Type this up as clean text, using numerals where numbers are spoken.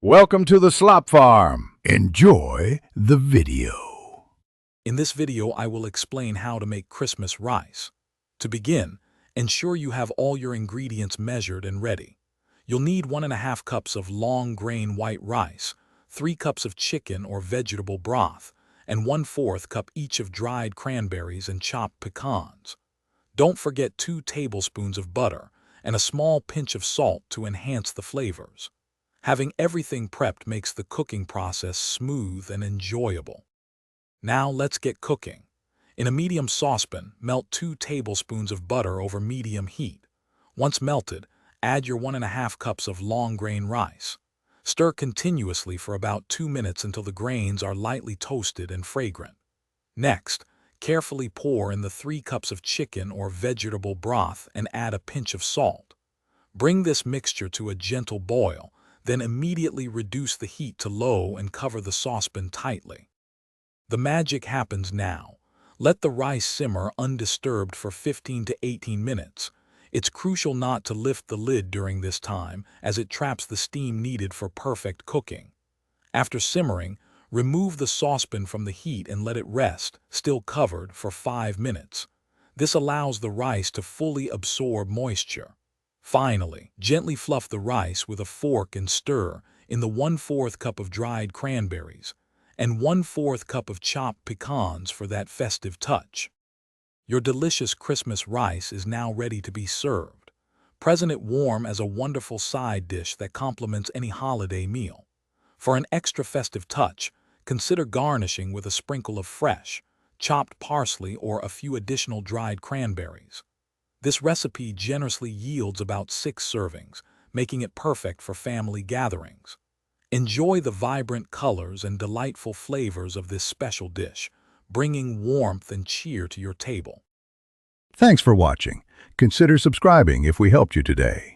Welcome to the Slop Farm. Enjoy the video. In this video, I will explain how to make Christmas rice. To begin, ensure you have all your ingredients measured and ready. You'll need 1½ cups of long-grain white rice, 3 cups of chicken or vegetable broth, and 1/4 cup each of dried cranberries and chopped pecans. Don't forget 2 tablespoons of butter and a small pinch of salt to enhance the flavors. Having everything prepped makes the cooking process smooth and enjoyable. Now let's get cooking. In a medium saucepan, melt 2 tablespoons of butter over medium heat. Once melted, add your 1½ cups of long-grain rice. Stir continuously for about 2 minutes until the grains are lightly toasted and fragrant. Next, carefully pour in the 3 cups of chicken or vegetable broth and add a pinch of salt. Bring this mixture to a gentle boil, then immediately reduce the heat to low and cover the saucepan tightly. The magic happens now. Let the rice simmer undisturbed for 15 to 18 minutes. It's crucial not to lift the lid during this time, as it traps the steam needed for perfect cooking. After simmering, remove the saucepan from the heat and let it rest, still covered, for 5 minutes. This allows the rice to fully absorb moisture. Finally, gently fluff the rice with a fork and stir in the 1/4 cup of dried cranberries and 1/4 cup of chopped pecans for that festive touch. Your delicious Christmas rice is now ready to be served. Present it warm as a wonderful side dish that complements any holiday meal. For an extra festive touch, consider garnishing with a sprinkle of fresh, chopped parsley or a few additional dried cranberries. This recipe generously yields about 6 servings, making it perfect for family gatherings. Enjoy the vibrant colors and delightful flavors of this special dish, bringing warmth and cheer to your table. Thanks for watching. Consider subscribing if we helped you today.